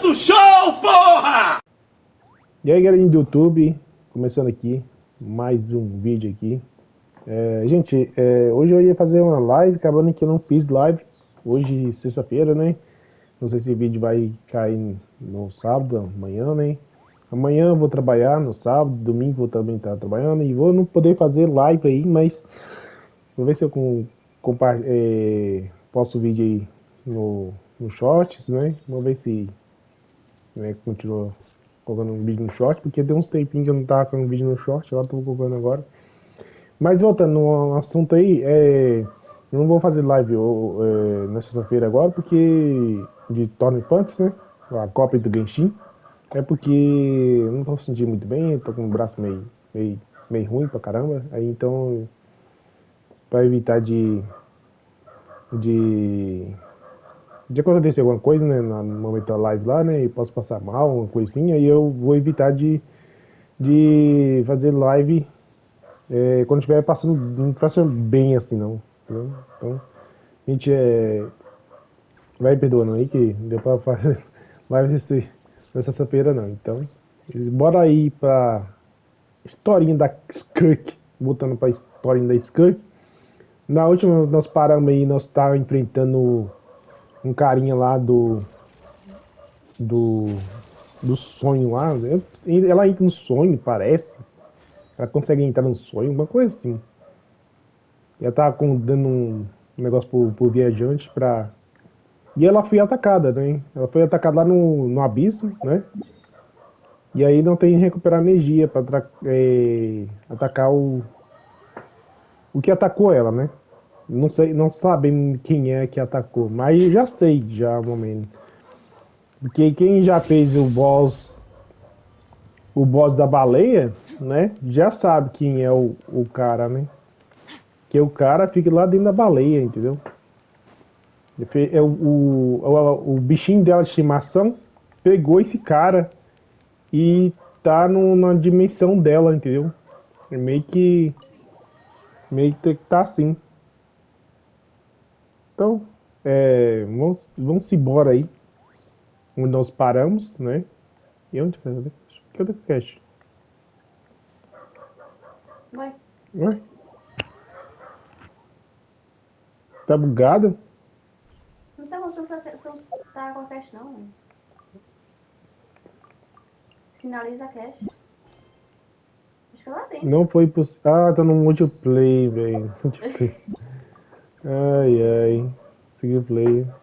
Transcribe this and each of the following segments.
do show, porra! E aí, galerinha do YouTube, começando aqui, mais um vídeo aqui. Gente, hoje eu ia fazer uma live, acabando que eu não fiz live. Hoje, sexta-feira, né? Não sei se o vídeo vai cair no sábado, amanhã, né? Amanhã eu vou trabalhar, no sábado, domingo vou também estar trabalhando. E vou não poder fazer live aí, mas vou ver se eu posto o vídeo aí no Shorts, né? Vamos ver se continua colocando um vídeo no short, porque tem uns tempinhos que eu não tava com um vídeo no short, agora tô colocando agora. Mas voltando no assunto aí, eu não vou fazer live na sexta-feira agora, porque de Tony Punks, né? A cópia do Genshin. É porque eu não tô sentindo muito bem, tô com o braço meio ruim pra caramba. Aí então, pra evitar de, de acontecer alguma coisa, né? No momento da live lá, né? E posso passar mal, uma coisinha, e eu vou evitar de fazer live quando estiver passando, não passa bem assim não, entendeu? Então, a gente vai perdoando aí que deu pra fazer live nessa sexta-feira não. Então, bora aí pra historinha da Skirk, voltando pra historinha da Skirk. Na última nós paramos aí, nós tá enfrentando um carinha lá do, do sonho lá. Ela entra no sonho, parece. Ela consegue entrar no sonho, uma coisa assim. Ela tava dando um negócio pro viajante pra. E ela foi atacada, né? Ela foi atacada lá no abismo, né? E aí não tem recuperar energia pra atacar o que atacou ela, né? Não sei, não sabem quem é que atacou, mas já sei já o momento. Porque quem já fez o boss da baleia, né? Já sabe quem é o cara, né? Que o cara fica lá dentro da baleia, entendeu? É o bichinho dela de estimação pegou esse cara e tá na dimensão dela, entendeu? É meio que tá assim. Então, vamos embora aí, onde nós paramos, né? E onde foi? Cadê o cash? Ué, Ué? Tá bugado? não tá mostrando se tá com a cache não, ué. Sinaliza a cache. Acho que é lá dentro. Não foi possível. Ah, tá no multiplayer, velho. Multiplayer. Ai, ai. Single player.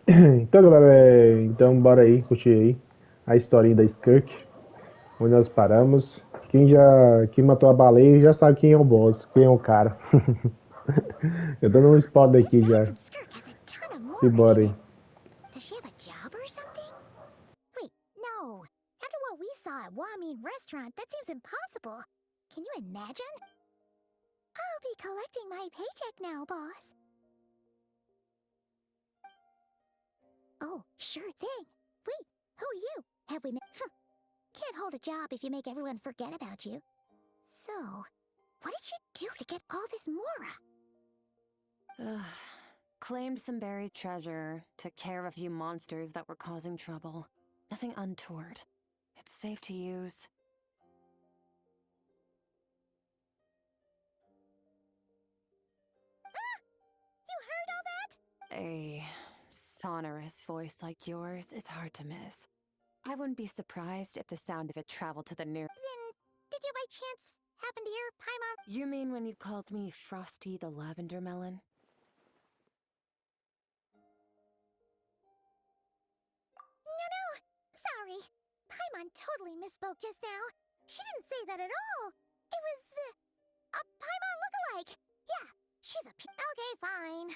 Então, galera, então bora aí, curtir aí a historinha da Skirk, onde nós paramos. Quem matou a baleia já sabe quem é o boss, quem é o cara. Eu tô num spoiler aqui This já. map from Skirk has a ton of Se more bora in aí. it. Does she have a job or something? Wait, no. After what we saw at Wamin Restaurant, that seems impossible. Can you imagine? I'll be collecting my paycheck now, boss. Oh, sure thing. Wait, who are you? Have we met? Can't hold a job if you make everyone forget about you. So, what did she do to get all this mora? Claimed some buried treasure, took care of a few monsters that were causing trouble. Nothing untoward. It's safe to use. You heard all that? A sonorous voice like yours is hard to miss. I wouldn't be surprised if the sound of it traveled to the near— Then, did you by chance happen to hear Paimon? You mean when you called me Frosty the Lavender Melon? No, sorry. Paimon totally misspoke just now. She didn't say that at all. It was, a Paimon lookalike. Yeah, she's a Okay, fine.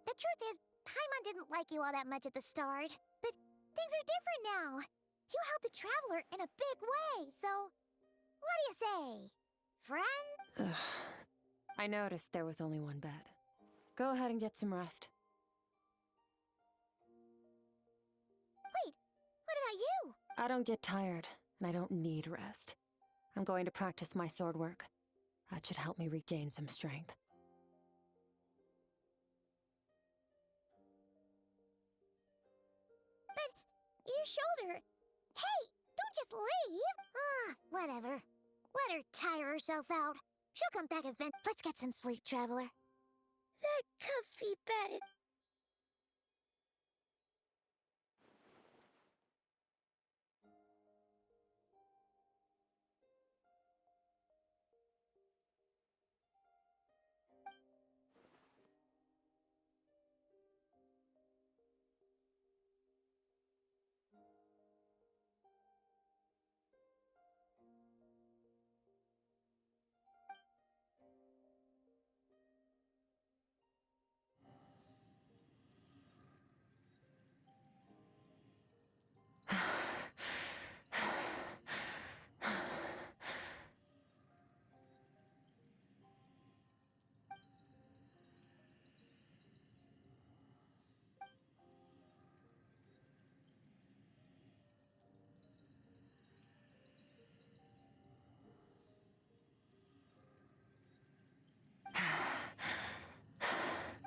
The truth is, Paimon didn't like you all that much at the start. But things are different now. You helped a traveler in a big way, so... What do you say? Friend? Ugh. I noticed there was only one bed. Go ahead and get some rest. Wait, what about you? I don't get tired, and I don't need rest. I'm going to practice my sword work. That should help me regain some strength. your shoulder. Hey, don't just leave. Whatever. Let her tire herself out. She'll come back eventually. Let's get some sleep, traveler. That comfy bed is...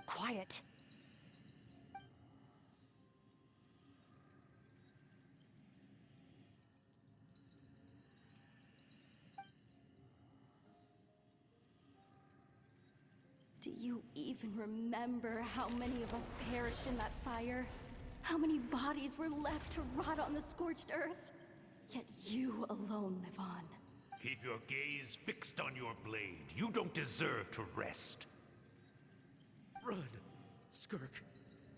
Quiet. Do you even remember how many of us perished in that fire? How many bodies were left to rot on the scorched earth? Yet you alone live on. Keep your gaze fixed on your blade. You don't deserve to rest. Run, Skirk.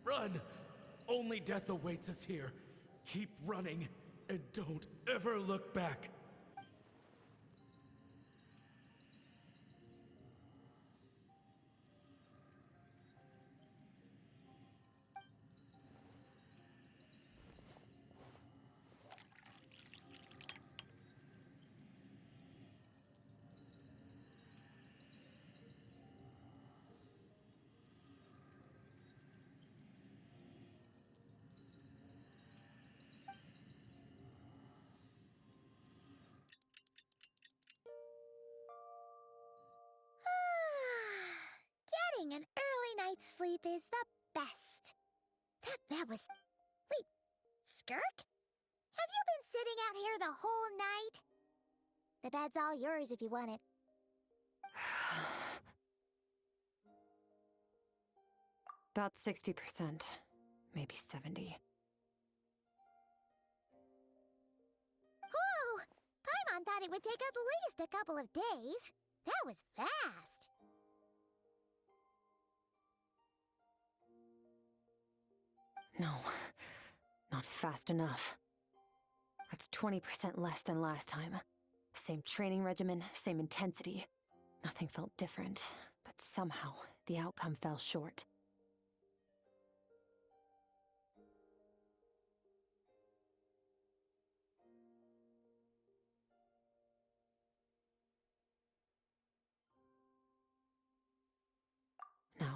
Run! Only death awaits us here. Keep running, and don't ever look back. Getting an early night's sleep is the best. That bed was... Wait, Skirk? Have you been sitting out here the whole night? The bed's all yours if you want it. About 60%. Maybe 70. Whoa! Paimon thought it would take at least a couple of days. That was fast. No, not fast enough. That's 20% less than last time. Same training regimen, same intensity. Nothing felt different, but somehow the outcome fell short. No,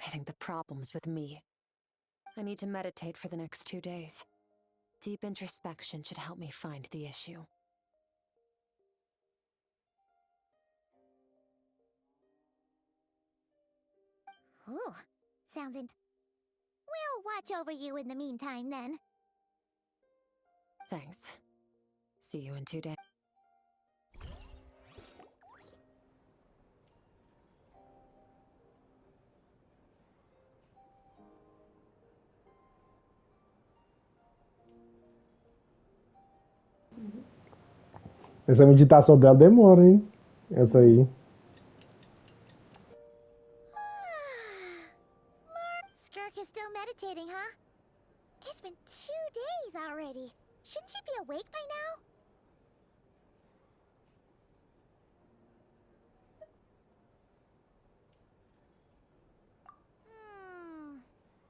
I think the problem's with me. I need to meditate for the next 2 days. Deep introspection should help me find the issue. Ooh, sounds We'll watch over you in the meantime, then. Thanks. See you in 2 days. Essa meditação dela demora, hein? Essa aí. Skirk is still meditating, huh? It's been 2 days already. Shouldn't she be awake by now?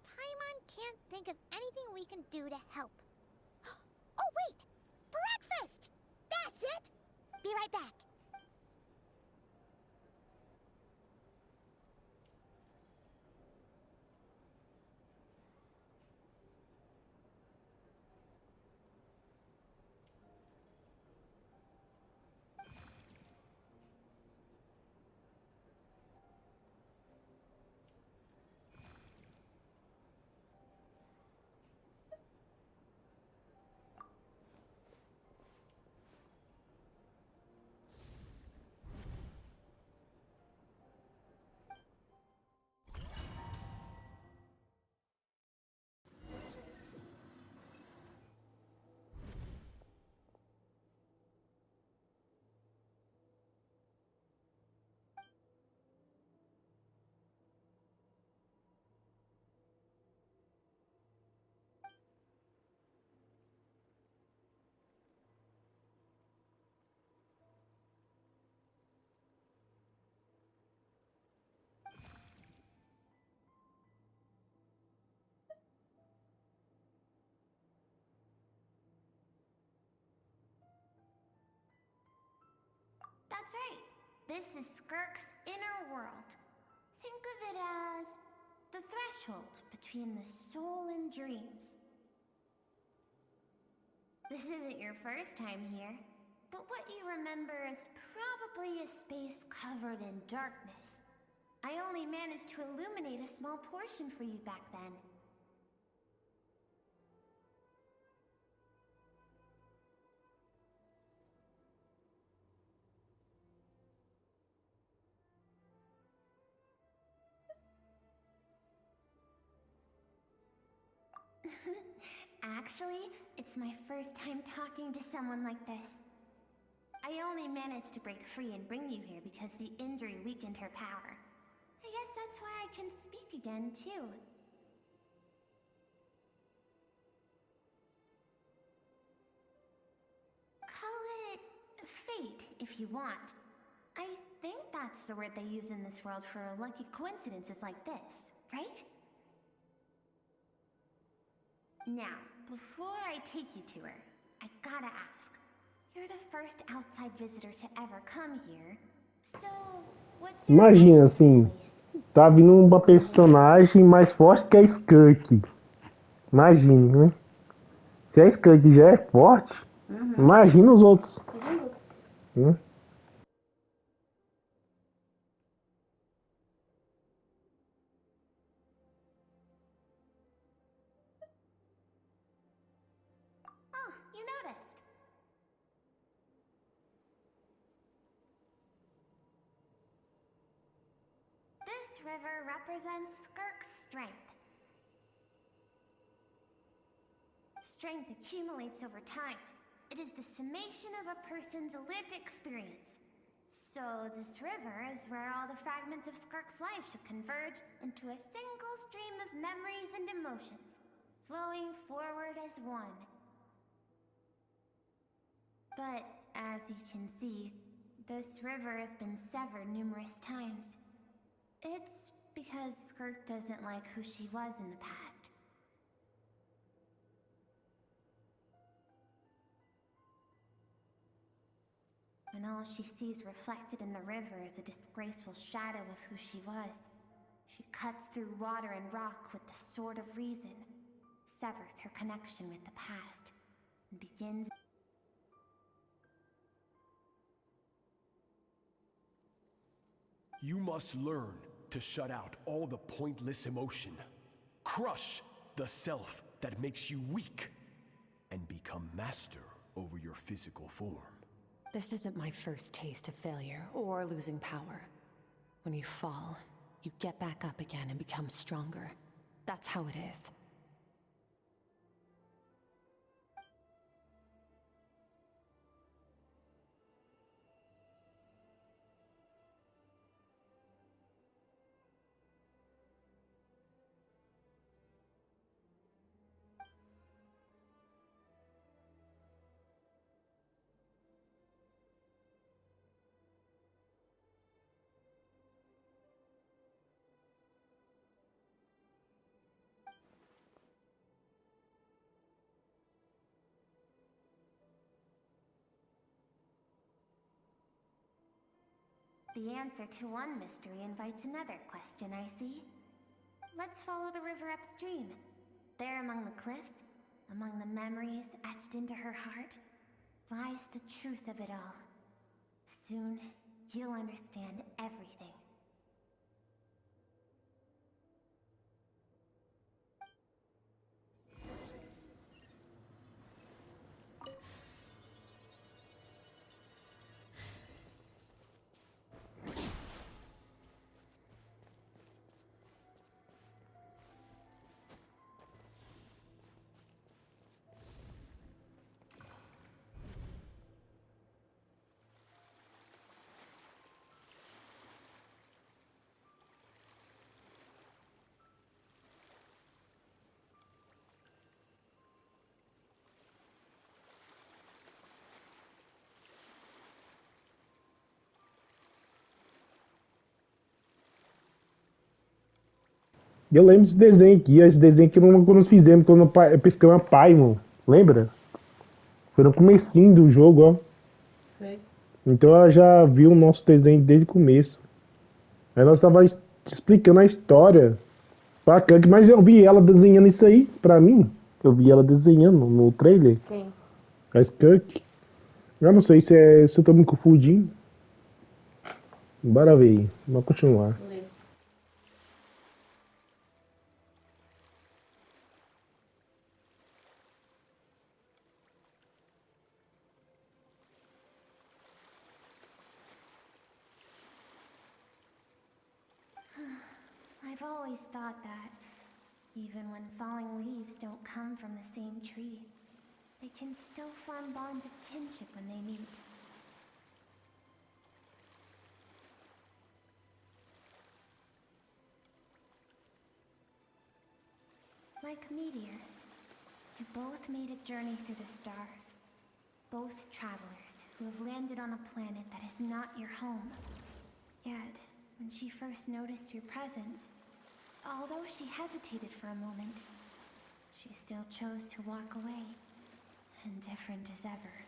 Paimon can't think of anything we can do to help. Oh, wait! Breakfast! That's it! Be right back. That's right. This is Skirk's inner world. Think of it as the threshold between the soul and dreams. This isn't your first time here, but what you remember is probably a space covered in darkness. I only managed to illuminate a small portion for you back then. Actually, it's my first time talking to someone like this. I only managed to break free and bring you here because the injury weakened her power. I guess that's why I can speak again, too. Call it fate, if you want. I think that's the word they use in this world for lucky coincidences like this, right? Now, before I take you to her, I gotta ask. You're the first outside visitor to ever come here, so what's your Imagina impression assim, of this place? tá vindo uma personagem mais forte que a Skirk. Imagine, né? Se a Skirk já é forte, imagina os outros. Né? Oh, you noticed. This river represents Skirk's strength. Strength accumulates over time. It is the summation of a person's lived experience. So this river is where all the fragments of Skirk's life should converge into a single stream of memories and emotions, flowing forward as one. But, as you can see, this river has been severed numerous times. It's because Skirk doesn't like who she was in the past. And all she sees reflected in the river is a disgraceful shadow of who she was. She cuts through water and rock with the sword of reason, severs her connection with the past, and begins... You must learn to shut out all the pointless emotion. Crush the self that makes you weak, and become master over your physical form. This isn't my first taste of failure or losing power. When you fall, you get back up again and become stronger. That's how it is. The answer to one mystery invites another question, I see. Let's follow the river upstream. There among the cliffs, among the memories etched into her heart, lies the truth of it all. Soon, you'll understand everything. Eu lembro desse desenho aqui, esse desenho que nós fizemos quando pescamos a pai, mano. Lembra? Foi no comecinho do jogo, ó. Foi. Então ela já viu o nosso desenho desde o começo. Aí nós tava explicando a história pra Kang, mas eu vi ela desenhando isso aí pra mim. Eu vi ela desenhando no trailer. Quem? A Skirk. Eu não sei se eu tô me confundindo. Bora ver aí. Vamos continuar. Lê. I've always thought that, even when falling leaves don't come from the same tree, they can still form bonds of kinship when they meet. Like meteors, you both made a journey through the stars. Both travelers who have landed on a planet that is not your home. Yet, when she first noticed your presence, although she hesitated for a moment, she still chose to walk away, indifferent as ever.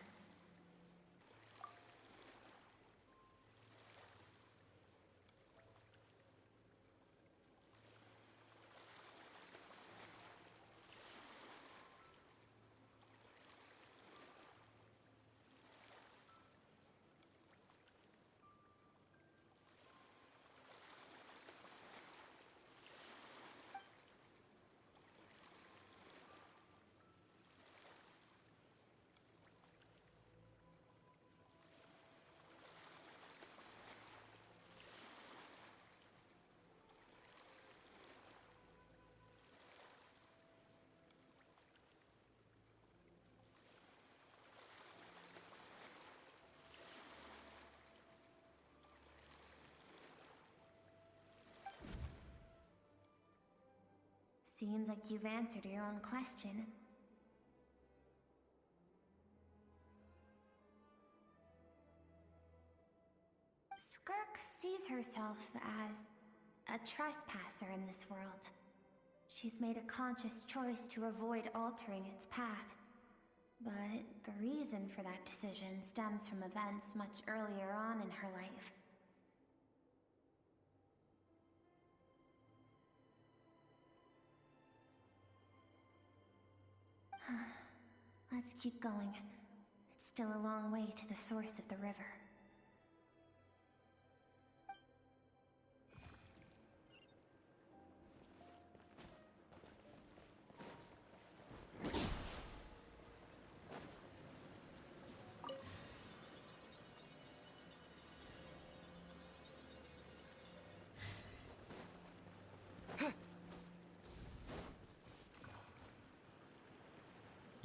Seems like you've answered your own question. Skirk sees herself as a trespasser in this world. She's made a conscious choice to avoid altering its path. But the reason for that decision stems from events much earlier on in her life. Let's keep going. It's still a long way to the source of the river.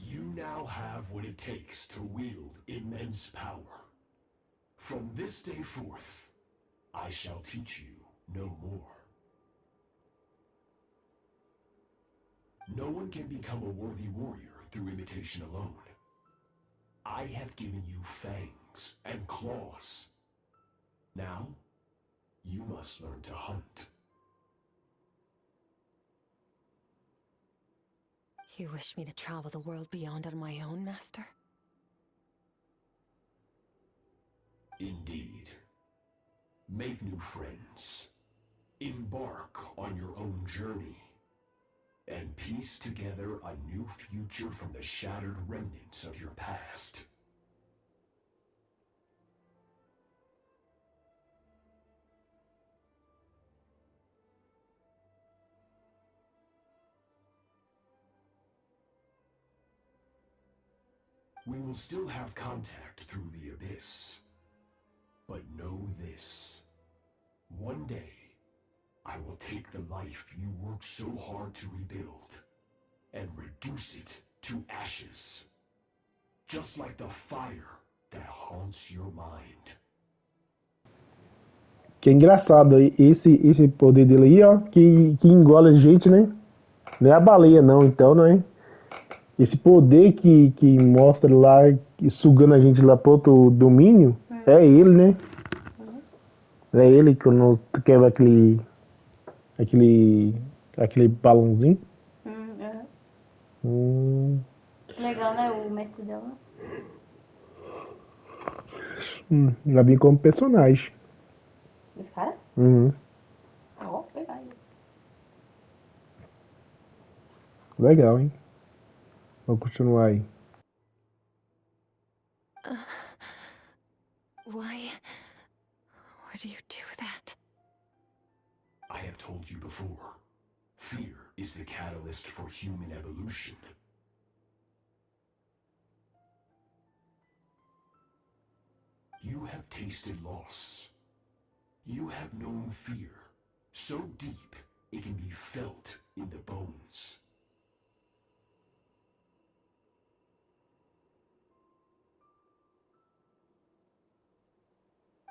You now have what it takes to wield immense power. From this day forth, I shall teach you no more. No one can become a worthy warrior through imitation alone. I have given you fangs and claws. Now, you must learn to hunt. You wish me to travel the world beyond on my own, Master? Indeed. Make new friends. Embark on your own journey. And piece together a new future from the shattered remnants of your past. We will still have contact through the abyss. But know this. One day, I will take the life you worked so hard to rebuild and reduce it to ashes. Just like the fire that haunts your mind. Que é engraçado, esse poder dele aí, ó, que engole a gente, né? Não é a baleia, não, então, não é? Esse poder que mostra lá, sugando a gente lá pro outro domínio, é ele, né? É ele que quando quebra aquele balãozinho. Legal, né? O mestre dela. Já vi como personagem. Esse cara? Uhum. Ah, ó, verdade. Legal, hein? Vamos continuar aí. Why would you do that? I have told you before. Fear is the catalyst for human evolution. You have tasted loss. You have known fear, so deep it can be felt in the bones.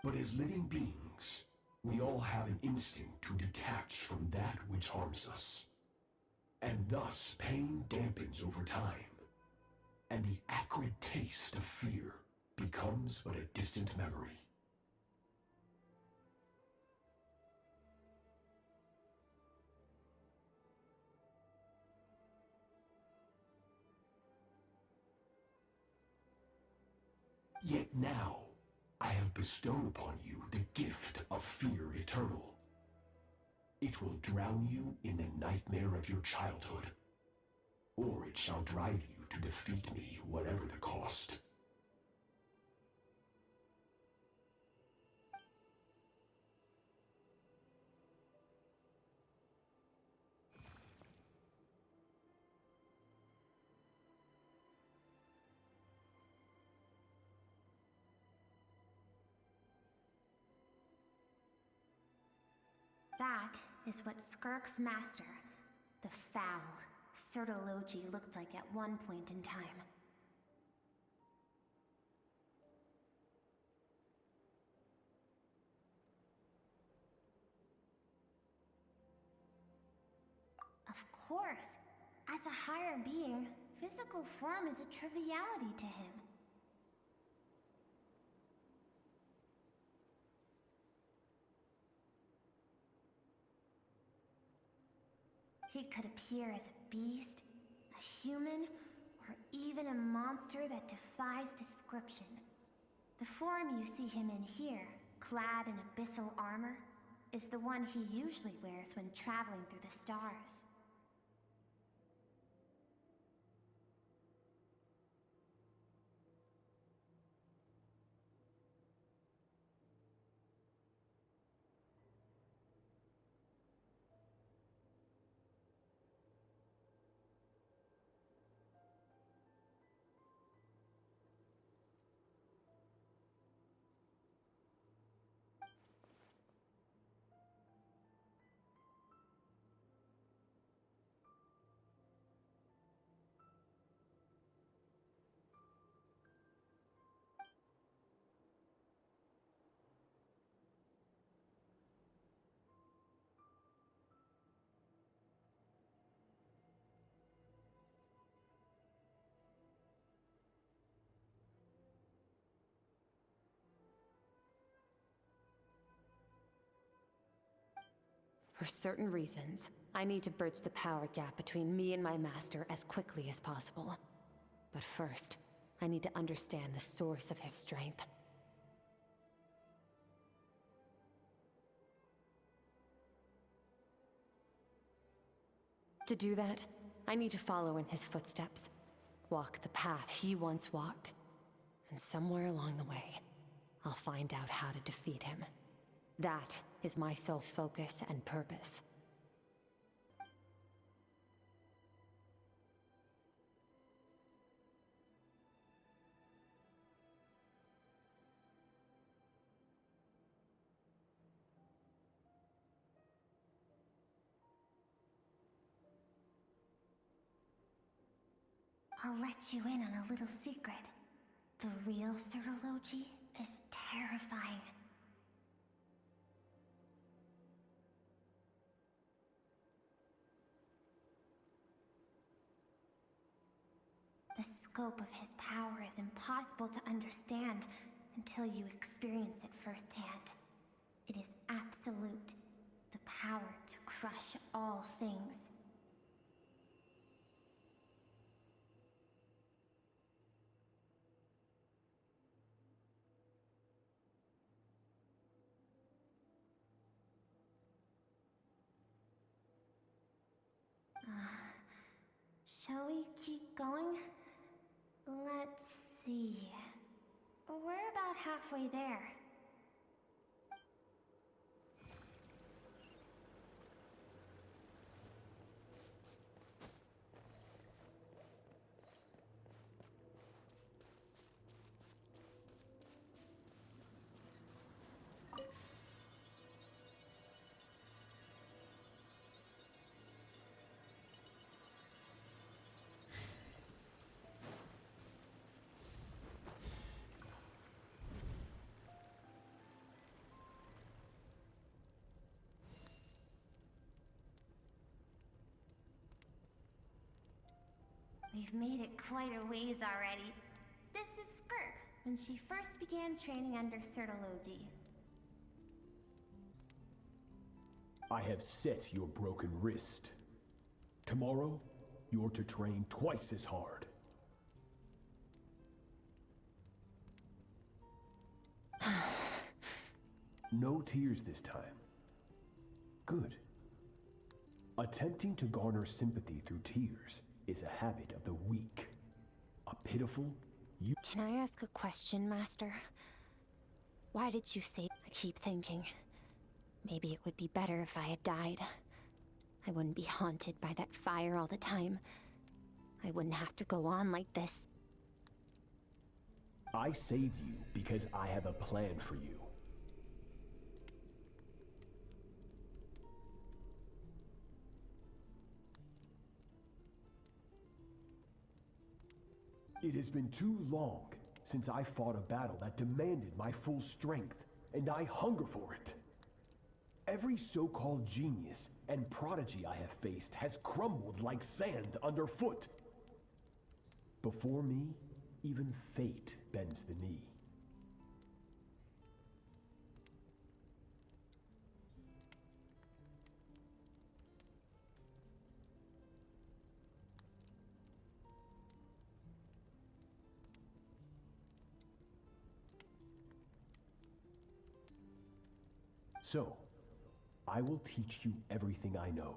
But as living beings, we all have an instinct to detach from that which harms us. And thus pain dampens over time, and the acrid taste of fear becomes but a distant memory. Yet now, I have bestowed upon you the gift of fear eternal. It will drown you in the nightmare of your childhood, or it shall drive you to defeat me, whatever the cost. That is what Skirk's master, the foul Surtologi, looked like at one point in time. Of course, as a higher being, physical form is a triviality to him. He could appear as a beast, a human, or even a monster that defies description. The form you see him in here, clad in abyssal armor, is the one he usually wears when traveling through the stars. For certain reasons, I need to bridge the power gap between me and my master as quickly as possible. But first, I need to understand the source of his strength. To do that, I need to follow in his footsteps, walk the path he once walked, and somewhere along the way, I'll find out how to defeat him. That is my sole focus and purpose. I'll let you in on a little secret. The real Surtologi is terrifying. The scope of his power is impossible to understand until you experience it firsthand. It is absolute, the power to crush all things. Shall we keep going? Let's see. We're about halfway there. We've made it quite a ways already. This is Skirk, when she first began training under Sertology. I have set your broken wrist. Tomorrow, you're to train twice as hard. No tears this time. Good. Attempting to garner sympathy through tears is a habit of the weak. A pitiful, Can I ask a question, Master? Why did you say... I keep thinking, maybe it would be better if I had died. I wouldn't be haunted by that fire all the time. I wouldn't have to go on like this. I saved you because I have a plan for you. It has been too long since I fought a battle that demanded my full strength, and I hunger for it. Every so-called genius and prodigy I have faced has crumbled like sand underfoot. Before me, even fate bends the knee. So, I will teach you everything I know.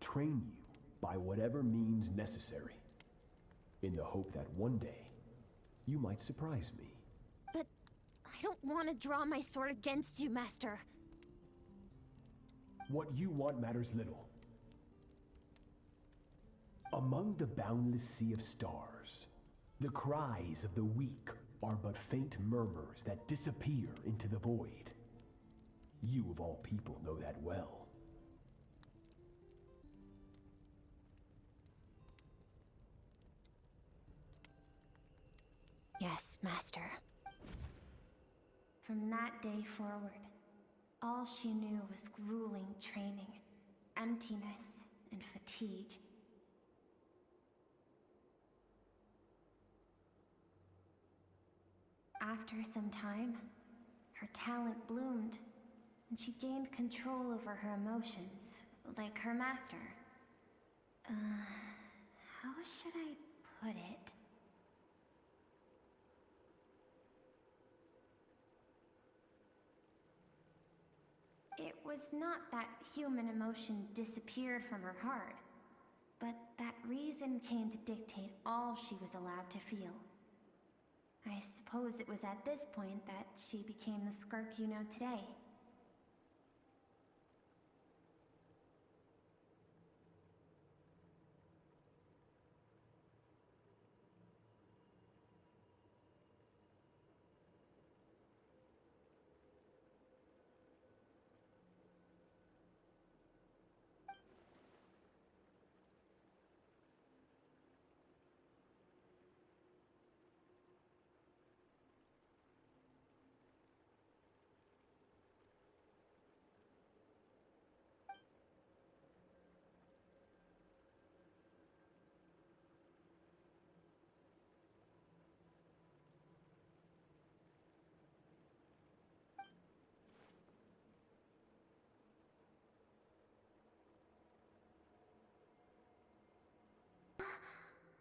Train you by whatever means necessary. In the hope that one day, you might surprise me. But I don't want to draw my sword against you, Master. What you want matters little. Among the boundless sea of stars, the cries of the weak are but faint murmurs that disappear into the void. You of all people know that well. Yes, Master. From that day forward, all she knew was grueling training, emptiness, and fatigue. After some time, her talent bloomed, and she gained control over her emotions, like her master. How should I put it? It was not that human emotion disappeared from her heart, but that reason came to dictate all she was allowed to feel. I suppose it was at this point that she became the Skirk you know today.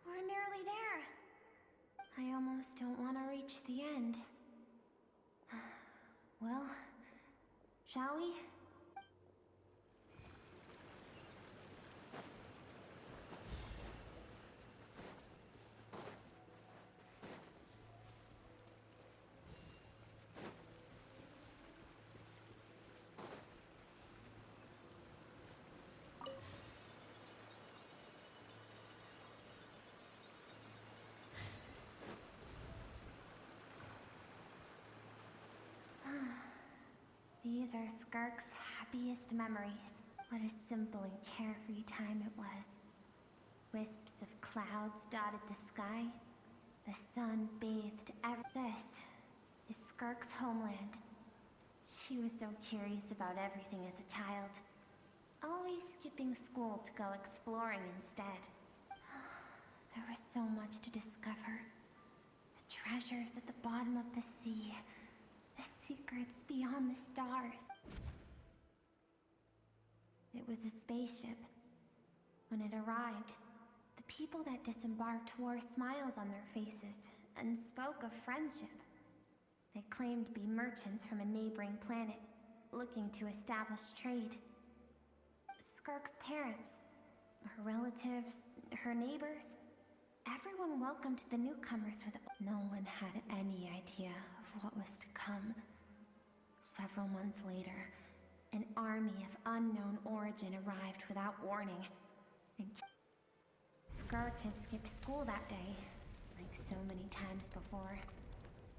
We're nearly there. I almost don't want to reach the end. Well, shall we? These are Skirk's happiest memories. What a simple and carefree time it was. Wisps of clouds dotted the sky. The sun bathed This is Skirk's homeland. She was so curious about everything as a child. Always skipping school to go exploring instead. There was so much to discover. The treasures at the bottom of the sea. The secrets beyond the stars. It was a spaceship. When it arrived, the people that disembarked wore smiles on their faces and spoke of friendship. They claimed to be merchants from a neighboring planet, looking to establish trade. Skirk's parents, her relatives, her neighbors, everyone welcomed the newcomers with... No one had any idea of what was to come. Several months later, an army of unknown origin arrived without warning. And Skirk had skipped school that day, like so many times before,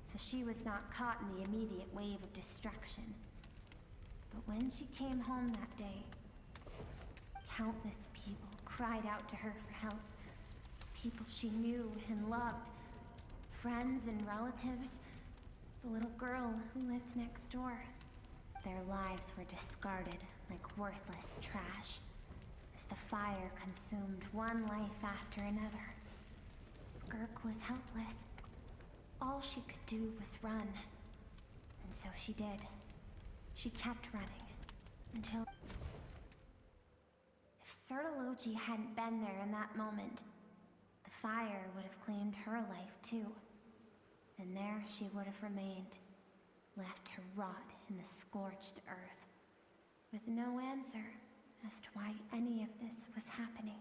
so she was not caught in the immediate wave of destruction. But when she came home that day, countless people cried out to her for help. People she knew and loved. Friends and relatives. The little girl who lived next door. Their lives were discarded like worthless trash as the fire consumed one life after another. Skirk was helpless. All she could do was run. And so she did. She kept running until... If Sertology hadn't been there in that moment, the fire would have claimed her life too. And there she would have remained, left to rot in the scorched earth, with no answer as to why any of this was happening.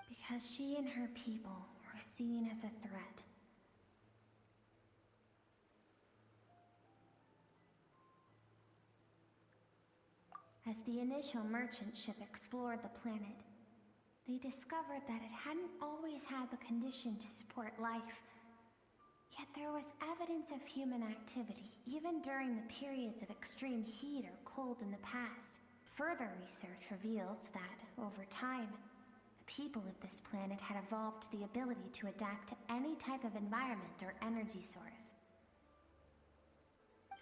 Because she and her people were seen as a threat. As the initial merchant ship explored the planet, they discovered that it hadn't always had the condition to support life. Yet there was evidence of human activity, even during the periods of extreme heat or cold in the past. Further research revealed that, over time, the people of this planet had evolved the ability to adapt to any type of environment or energy source.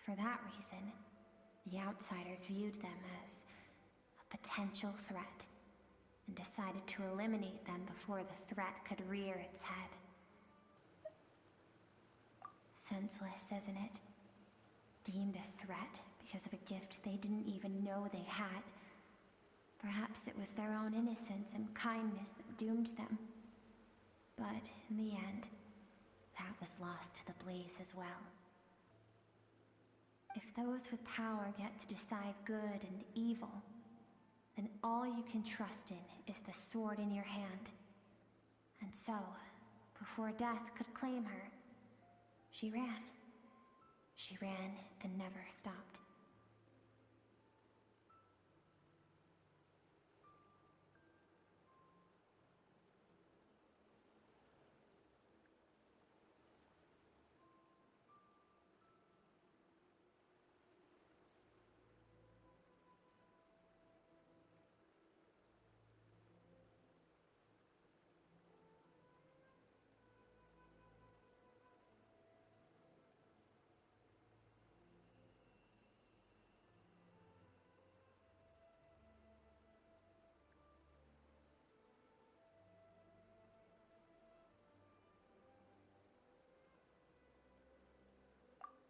For that reason, the outsiders viewed them as a potential threat, and decided to eliminate them before the threat could rear its head. Senseless, isn't it? Deemed a threat because of a gift they didn't even know they had. Perhaps it was their own innocence and kindness that doomed them. But in the end, that was lost to the blaze as well. If those with power get to decide good and evil, then all you can trust in is the sword in your hand. And so, before death could claim her, she ran. She ran and never stopped.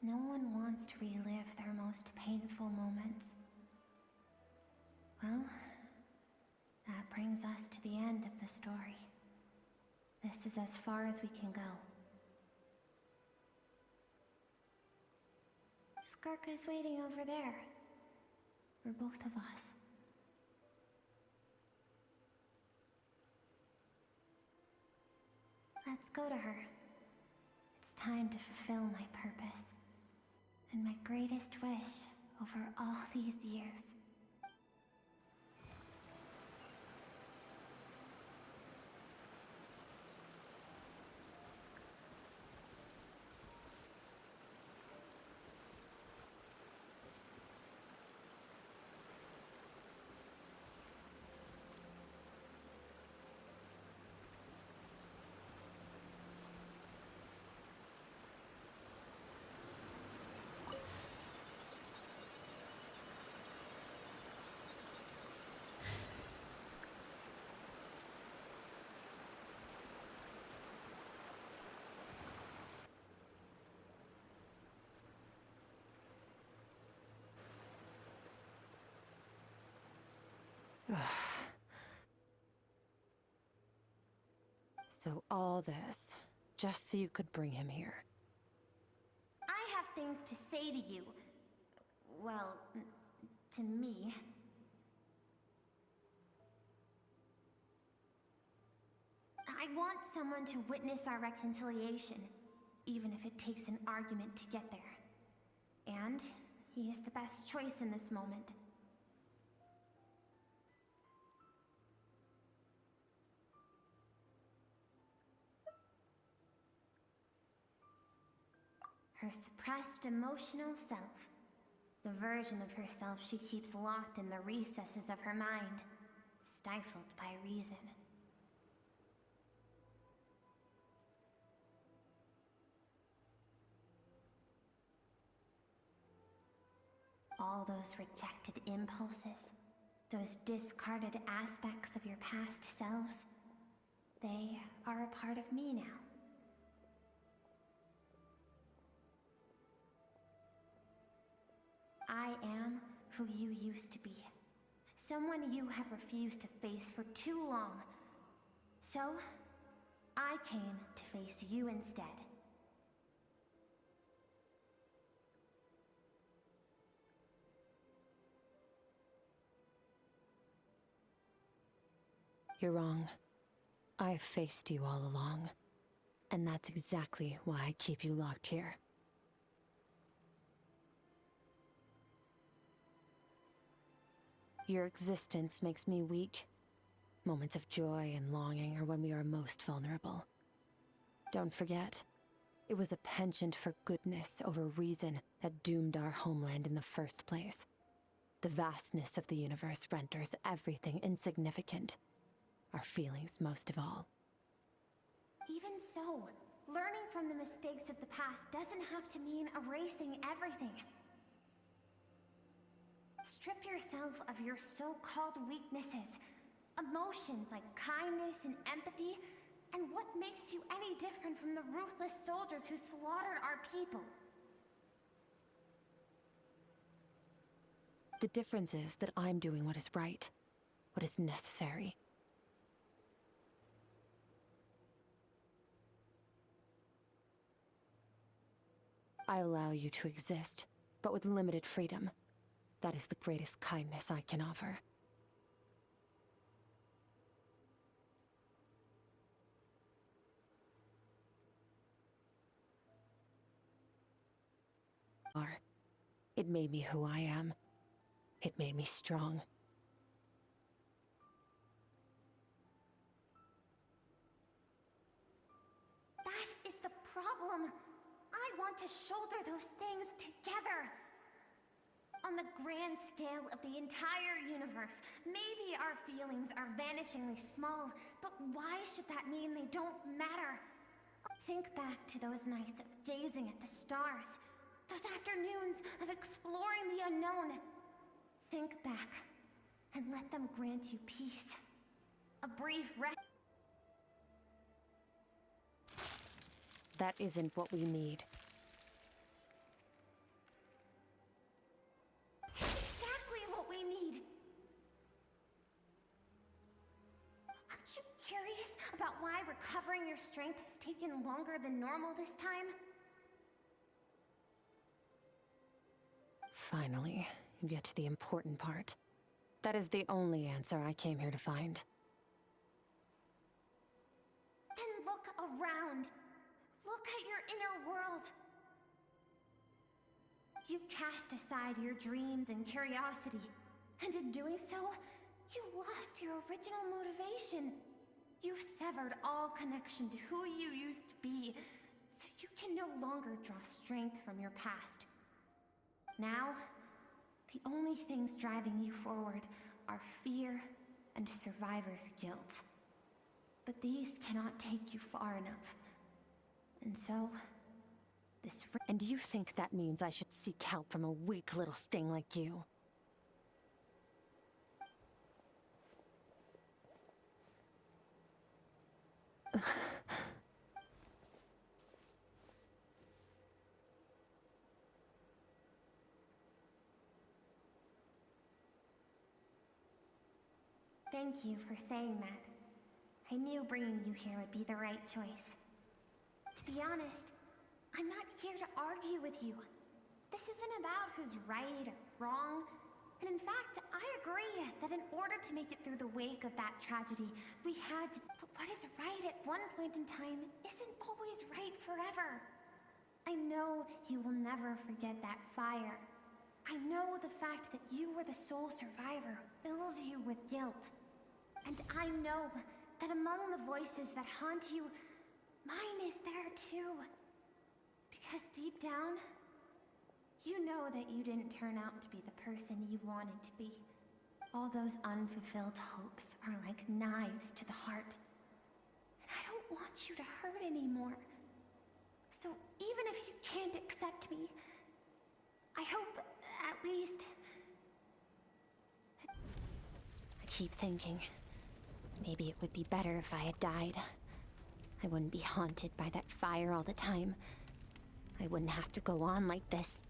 No one wants to relive their most painful moments. Well, that brings us to the end of the story. This is as far as we can go. Skirk is waiting over there. For both of us. Let's go to her. It's time to fulfill my purpose. And my greatest wish over all these years. So all this, just so you could bring him here. I have things to say to you. Well, to me. I want someone to witness our reconciliation, even if it takes an argument to get there. And he is the best choice in this moment. Her suppressed emotional self. The version of herself she keeps locked in the recesses of her mind, stifled by reason. All those rejected impulses, those discarded aspects of your past selves, they are a part of me now. I am who you used to be. Someone you have refused to face for too long. So, I came to face you instead. You're wrong. I've faced you all along. And that's exactly why I keep you locked here. Your existence makes me weak. Moments of joy and longing are when we are most vulnerable. Don't forget, it was a penchant for goodness over reason that doomed our homeland in the first place. The vastness of the universe renders everything insignificant. Our feelings most of all. Even so, learning from the mistakes of the past doesn't have to mean erasing everything. Strip yourself of your so-called weaknesses, emotions like kindness and empathy, and what makes you any different from the ruthless soldiers who slaughtered our people? The difference is that I'm doing what is right, what is necessary. I allow you to exist, but with limited freedom. That is the greatest kindness I can offer. It made me who I am. It made me strong. That is the problem. I want to shoulder those things together. On the grand scale of the entire universe, maybe our feelings are vanishingly small, but why should that mean they don't matter? Think back to those nights of gazing at the stars, those afternoons of exploring the unknown. Think back, and let them grant you peace. A brief rest. That isn't what we need. Exactly what we need! Aren't you curious about why recovering your strength has taken longer than normal this time? Finally, you get to the important part. That is the only answer I came here to find. Then look around. Look at your inner world. You cast aside your dreams and curiosity, and in doing so, you lost your original motivation. You severed all connection to who you used to be, so you can no longer draw strength from your past. Now, the only things driving you forward are fear and survivor's guilt. But these cannot take you far enough. And so, And you think that means I should seek help from a weak little thing like you? Thank you for saying that. I knew bringing you here would be the right choice. To be honest, I'm not here to argue with you. This isn't about who's right or wrong. And in fact, I agree that in order to make it through the wake of that tragedy, we had to... But what is right at one point in time isn't always right forever. I know you will never forget that fire. I know the fact that you were the sole survivor fills you with guilt. And I know that among the voices that haunt you, mine is there too. Because deep down, you know that you didn't turn out to be the person you wanted to be. All those unfulfilled hopes are like knives to the heart. And I don't want you to hurt anymore. So even if you can't accept me, I hope, at least... I keep thinking, maybe it would be better if I had died. I wouldn't be haunted by that fire all the time. I wouldn't have to go on like this.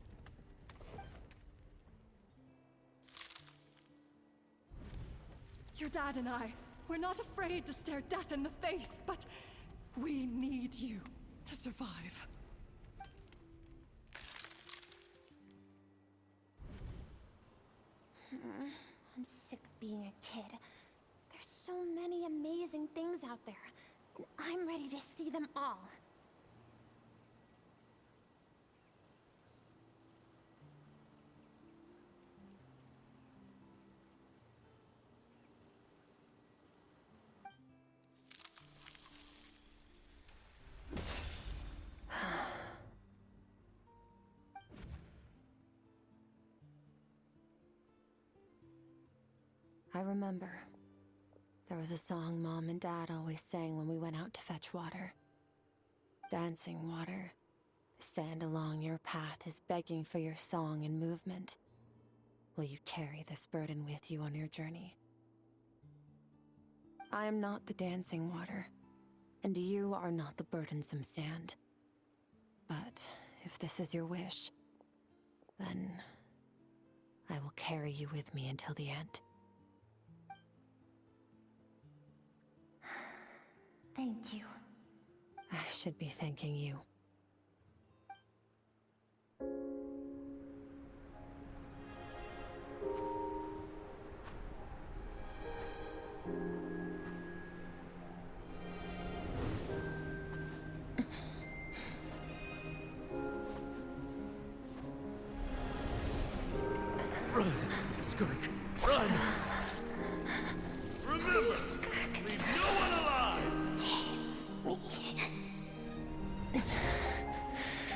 Your dad and I, we're not afraid to stare death in the face, but we need you to survive. I'm sick of being a kid. There's so many amazing things out there, and I'm ready to see them all. I remember. There was a song Mom and Dad always sang when we went out to fetch water. Dancing water. The sand along your path is begging for your song and movement. Will you carry this burden with you on your journey? I am not the dancing water, and you are not the burdensome sand. But if this is your wish, then I will carry you with me until the end. Thank you. I should be thanking you. Run, Skirk, run! Remember, leave no one alive!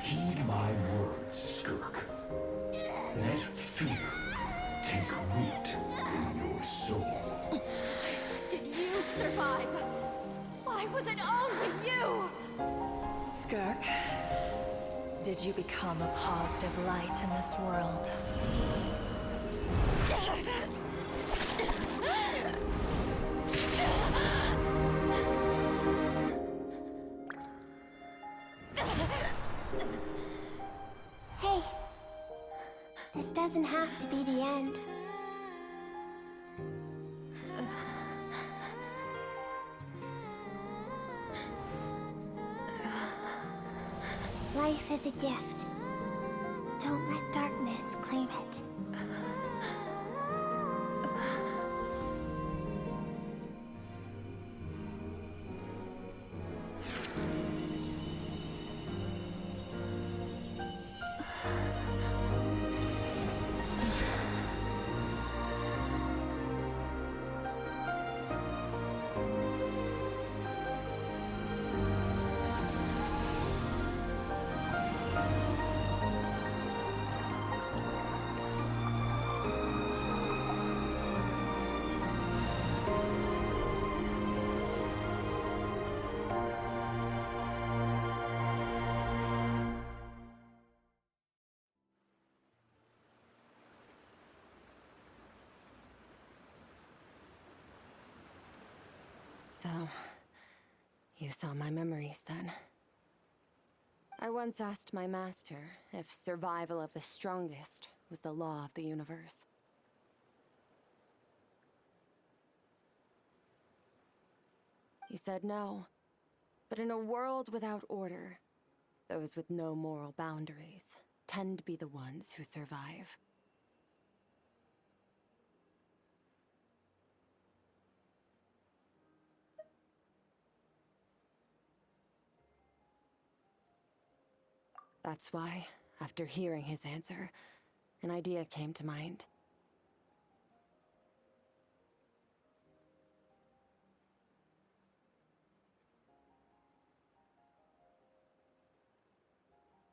Heed my words, Skirk. Let fear take root in your soul. Did you survive? Why was it only you? Skirk, did you become a positive light in this world? Hey, this doesn't have to be the end. Life is a gift. Don't let darkness claim it. So, you saw my memories then. I once asked my master if survival of the strongest was the law of the universe. He said no. But in a world without order, those with no moral boundaries tend to be the ones who survive. That's why, after hearing his answer, an idea came to mind.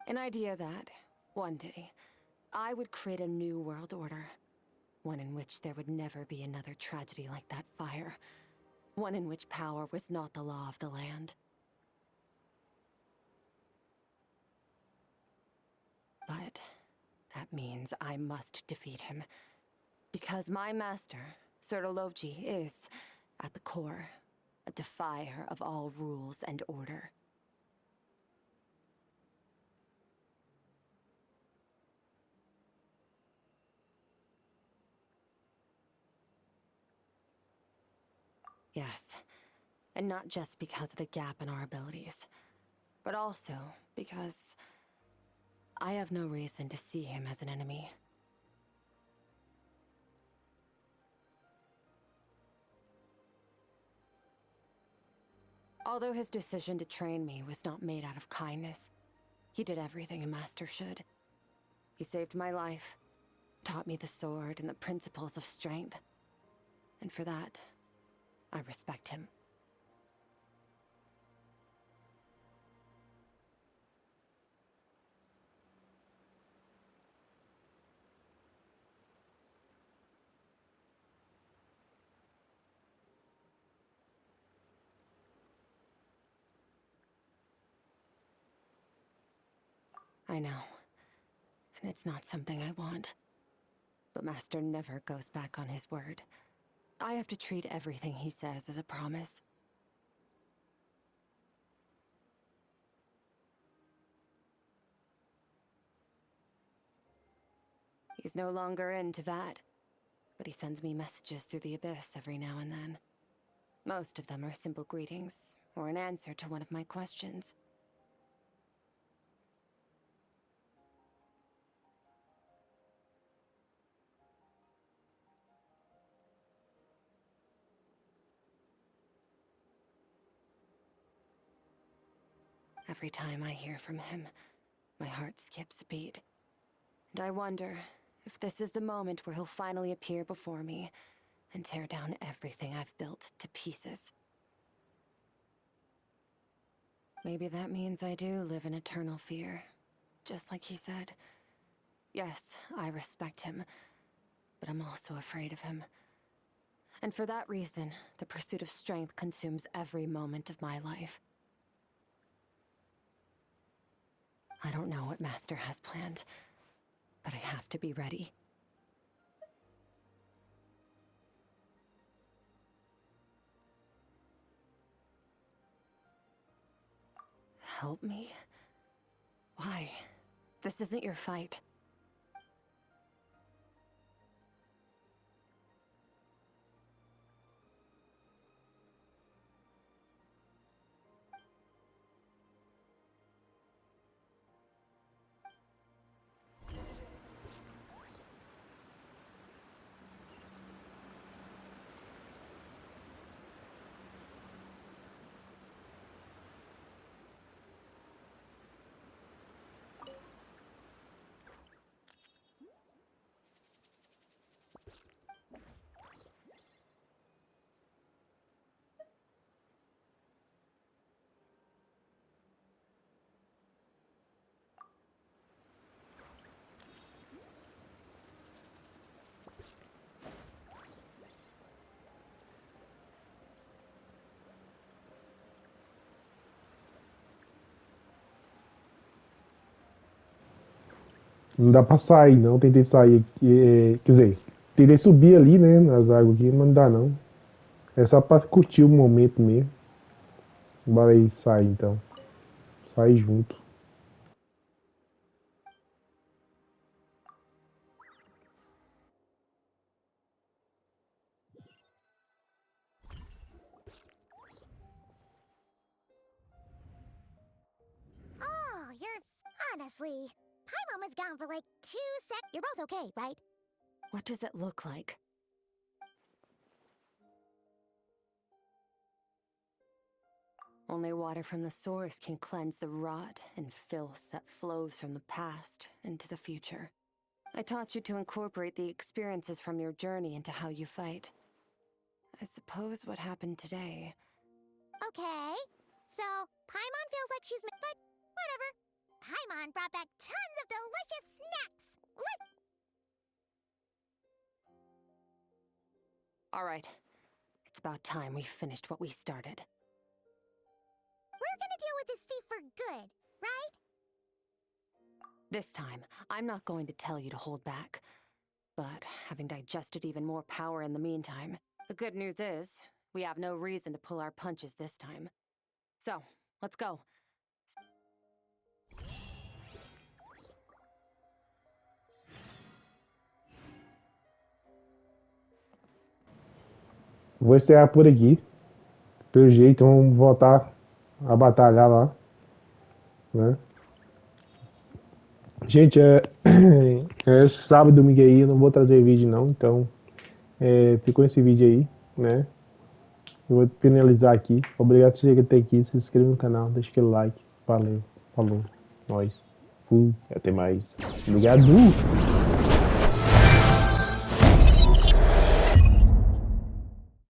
An idea that, one day, I would create a new world order. One in which there would never be another tragedy like that fire. One in which power was not the law of the land. But that means I must defeat him. Because my master, Surtologi, is, at the core, a defier of all rules and order. Yes, and not just because of the gap in our abilities, but also because I have no reason to see him as an enemy. Although his decision to train me was not made out of kindness, he did everything a master should. He saved my life, taught me the sword and the principles of strength. And for that, I respect him. I know. And it's not something I want. But Master never goes back on his word. I have to treat everything he says as a promise. He's no longer into that, but he sends me messages through the abyss every now and then. Most of them are simple greetings, or an answer to one of my questions. Every time I hear from him, my heart skips a beat. And I wonder if this is the moment where he'll finally appear before me and tear down everything I've built to pieces. Maybe that means I do live in eternal fear, just like he said. Yes, I respect him, but I'm also afraid of him. And for that reason, the pursuit of strength consumes every moment of my life. I don't know what Master has planned, but I have to be ready. Help me? Why? This isn't your fight. Não dá pra sair, não. Tentei sair aqui. Quer dizer, tentei subir ali, né? Nas águas aqui, mas não dá, não. É só pra curtir o momento mesmo. Bora aí sair, então. Sair junto. Honestly, Paimon was gone for like 2 sec. You're both okay, right? What does it look like? Only water from the source can cleanse the rot and filth that flows from the past into the future. I taught you to incorporate the experiences from your journey into how you fight. I suppose what happened today... Okay, so Paimon feels like she's... But whatever. Paimon brought back tons of delicious snacks. All right. It's about time we finished what we started. We're gonna deal with this thief for good, right? This time, I'm not going to tell you to hold back. But having digested even more power in the meantime, the good news is, we have no reason to pull our punches this time. So, let's go. Vou encerrar por aqui. Pelo jeito, vamos voltar a batalhar lá, né? Gente, é sábado e domingo aí, eu não vou trazer vídeo não, então ficou esse vídeo aí, né? Eu vou finalizar aqui. Obrigado por chegar até aqui, se inscreva no canal, deixa aquele like. Valeu, falou, nós, fui, até mais. Obrigado!